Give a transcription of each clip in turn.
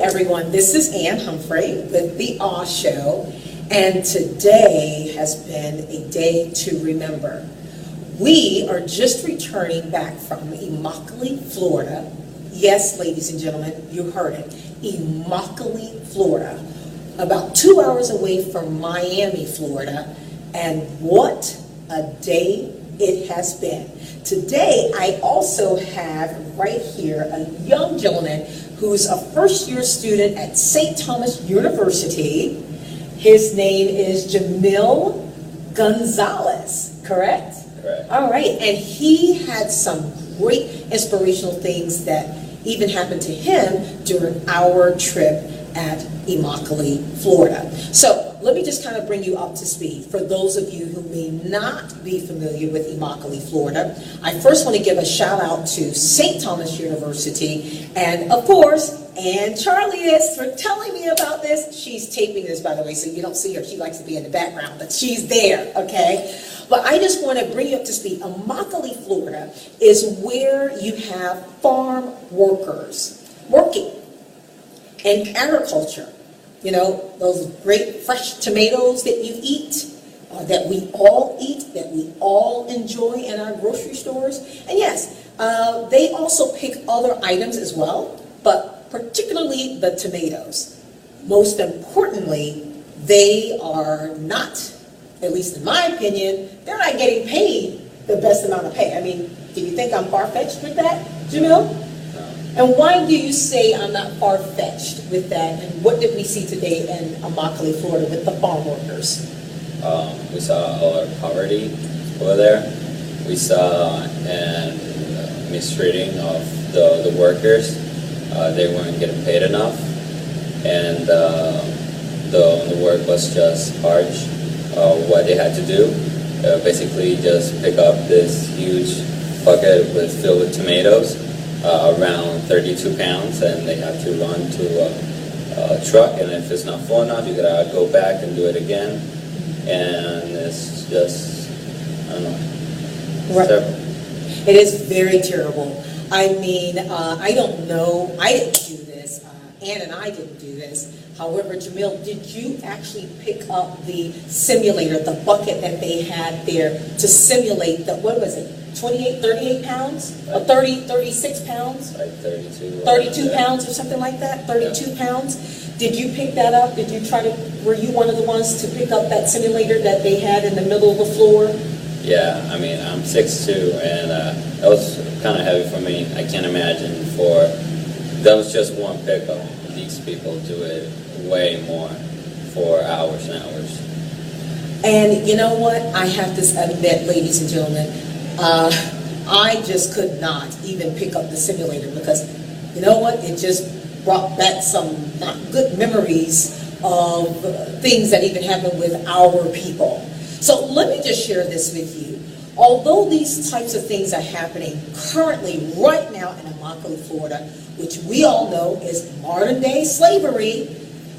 everyone. This is Ann Humphrey with The Awe Show, and today has been a day to remember. We are just returning back from Immokalee, Florida. Yes, ladies and gentlemen, you heard it. Immokalee, Florida. About 2 hours away from Miami, Florida. And what a day it has been. Today, I also have right here a young gentleman who's a first-year student at St. Thomas University. His name is Jamil Gonzalez, correct? Correct. All right, and he had some great inspirational things that even happened to him during our trip at Immokalee, Florida. So let me just kind of bring you up to speed. For those of you who may not be familiar with Immokalee, Florida, I first want to give a shout out to St. Thomas University and, of course, Ann Charleus for telling me about this. She's taping this, by the way, so you don't see her. She likes to be in the background, but she's there, okay? But I just want to bring you up to speed. Immokalee, Florida is where you have farm workers working in agriculture. You know, those great fresh tomatoes that you eat, that we all eat, that we all enjoy in our grocery stores. And yes, they also pick other items as well, but particularly the tomatoes. Most importantly, they are not, at least in my opinion, they're not getting paid the best amount of pay. I mean, do you think I'm far-fetched with that, Jamil? And why do you say I'm not far-fetched with that? And what did we see today in Immokalee, Florida with the farm workers? We saw a lot of poverty over there. We saw an mistreating of the workers. They weren't getting paid enough. And the work was just harsh. What they had to do, basically just pick up this huge bucket filled with tomatoes. Around 32 pounds, and they have to run to a truck, and if it's not full enough, you gotta go back and do it again, and it's just, I don't know, Right. terrible. It is very terrible. I mean, I don't know, I didn't do this, Ann and I didn't do this. However, Jamil, did you actually pick up the simulator, the bucket that they had there to simulate the, what was it? 28, 38 pounds? Or 30, 36 pounds? Like 32. 32 pounds or something like that? 32 pounds? Did you pick that up? Did you try to, were you one of the ones to pick up that simulator that they had in the middle of the floor? Yeah, I mean, I'm 6'2", and that was kind of heavy for me. I can't imagine that was just one pickup. These people do it way more for hours and hours. And you know what? I have to admit, ladies and gentlemen, I just could not even pick up the simulator because, you know what? It just brought back some not good memories of things that even happened with our people. So let me just share this with you. Although these types of things are happening currently right now in Immokalee, Florida, which we all know is modern day slavery,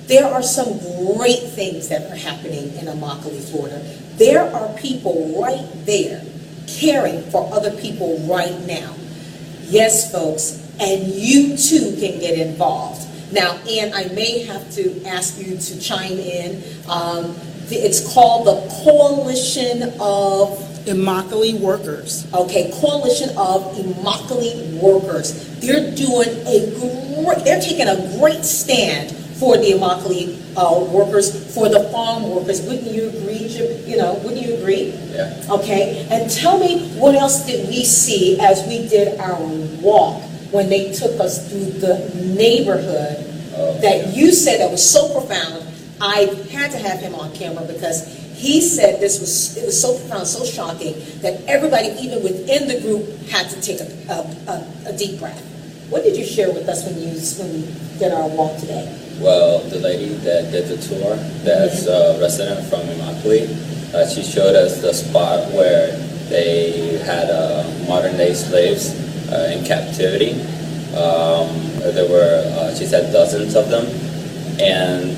there are some great things that are happening in Immokalee, Florida. There are people right there caring for other people right now. Yes, folks, and you too can get involved. Now, Ann, I may have to ask you to chime in. It's called the Coalition of Immokalee Workers. Okay, Coalition of Immokalee Workers. They're they're taking a great stand for the Immokalee workers, for the farm workers. Wouldn't you agree, wouldn't you agree? Yeah. Okay, and tell me what else did we see as we did our walk when they took us through the neighborhood that you said that was so profound. I had to have him on camera because he said it was so profound, so shocking that everybody, even within the group, had to take a deep breath. What did you share with us when we did our walk today? Well, the lady that did the tour, that's a resident from Immokalee, she showed us the spot where they had modern-day slaves in captivity. There were, she said, dozens of them, and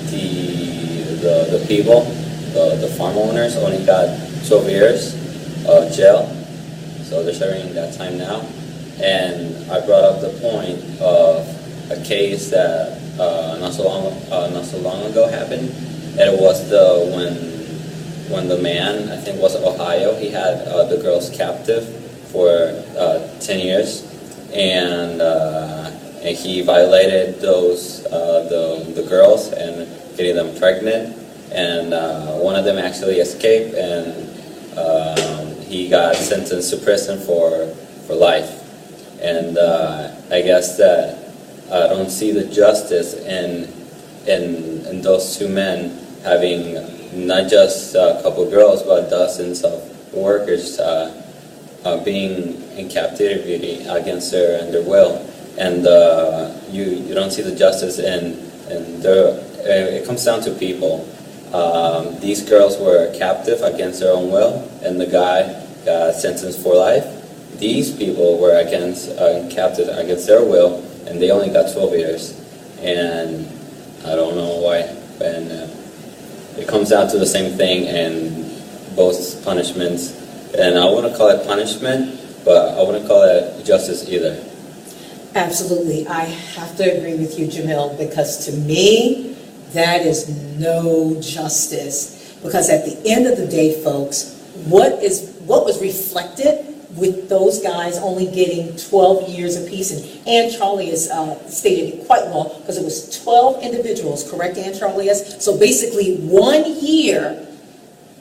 the people, the farm owners, only got 12 years of jail, so they're serving that time now. And I brought up the point of a case that not so long ago happened. And it was when the man, I think was Ohio, he had the girls captive for 10 years, and he violated the girls and getting them pregnant, and one of them actually escaped, and he got sentenced to prison for life. And I guess that I don't see the justice in those two men having not just a couple girls, but dozens of workers being in captivity against their will. And you don't see the justice it comes down to people. These girls were captive against their own will, and the guy got sentenced for life. These people were captive against their will, and they only got 12 years. And I don't know why. And it comes down to the same thing, and both punishments. And I wouldn't call it punishment, but I wouldn't call it justice either. Absolutely. I have to agree with you, Jamil, because to me, that is no justice. Because at the end of the day, folks, what was reflected with those guys only getting 12 years apiece, and Ann Charleus stated it quite well, because it was 12 individuals, correct, Ann Charleus? So basically 1 year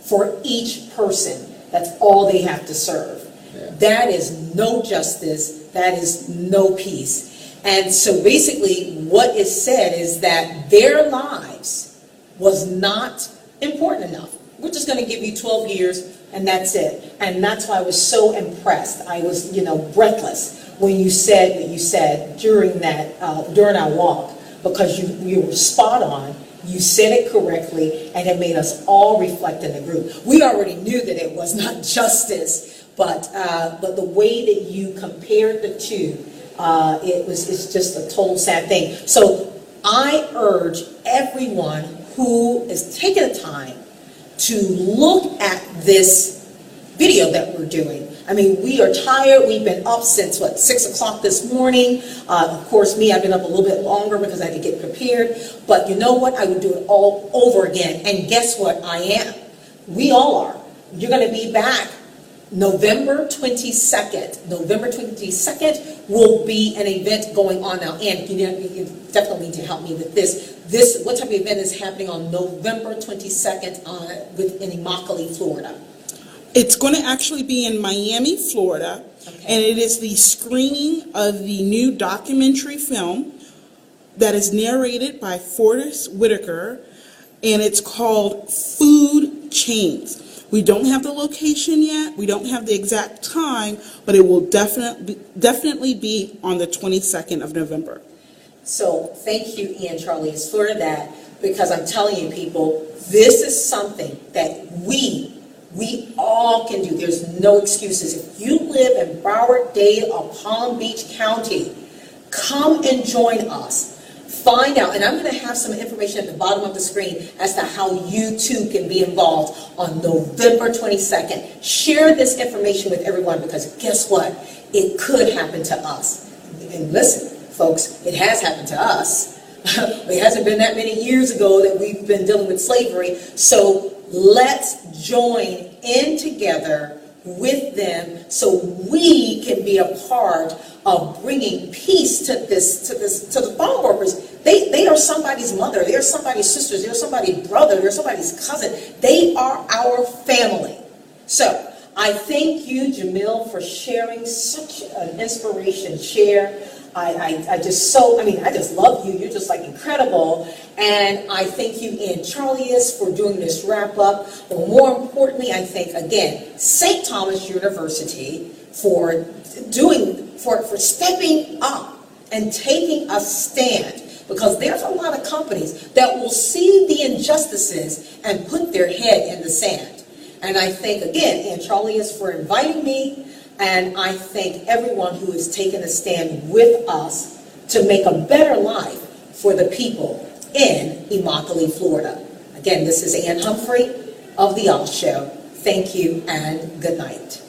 for each person. That's all they have to serve. Yeah. That is no justice. That is no peace. And so basically what is said is that their lives was not important enough. We're just going to give you 12 years and that's it. And that's why I was so impressed. I was, breathless when you said what you said during our walk, because you were spot on. You said it correctly, and it made us all reflect in the group. We already knew that it was not justice, but the way that you compared the two, it's just a total sad thing. So I urge everyone who is taking the time to look at this video that we're doing. I mean, we are tired. We've been up since, 6 o'clock this morning. Of course, I've been up a little bit longer because I had to get prepared. But you know what? I would do it all over again. And guess what? I am. We all are. You're going to be back November 22nd. November 22nd will be an event going on now. And you definitely need to help me with this. What type of event is happening on November 22nd in Immokalee, Florida? It's going to actually be in Miami, Florida, okay. And it is the screening of the new documentary film that is narrated by Whitaker, and it's called Food Chains. We don't have the location yet, we don't have the exact time, but it will definitely be on the 22nd of November. So thank you, Ann Charleus, for that, because I'm telling you, people, this is something that we all can do. There's no excuses. If you live in Broward, Dade, or Palm Beach County, come and join us. Find out, and I'm going to have some information at the bottom of the screen as to how you too can be involved on November 22nd. Share this information with everyone, because guess what? It could happen to us. And listen, folks, it has happened to us. It hasn't been that many years ago that we've been dealing with slavery. So let's join in together with them so we can be a part of bringing peace to the farm workers. They are somebody's mother, they are somebody's sisters, they're somebody's brother, they're somebody's cousin. They are our family. So I thank you, Jamil, for sharing such an inspiration. I just love you. You're just like incredible. And I thank you, Ann Charleus, for doing this wrap up. But more importantly, I thank again St. Thomas University for stepping up and taking a stand. Because there's a lot of companies that will see the injustices and put their head in the sand. And I thank again Ann Charleus for inviting me. And I thank everyone who has taken a stand with us to make a better life for the people in Immokalee, Florida. Again, this is Ann Humphrey of The All Show. Thank you and good night.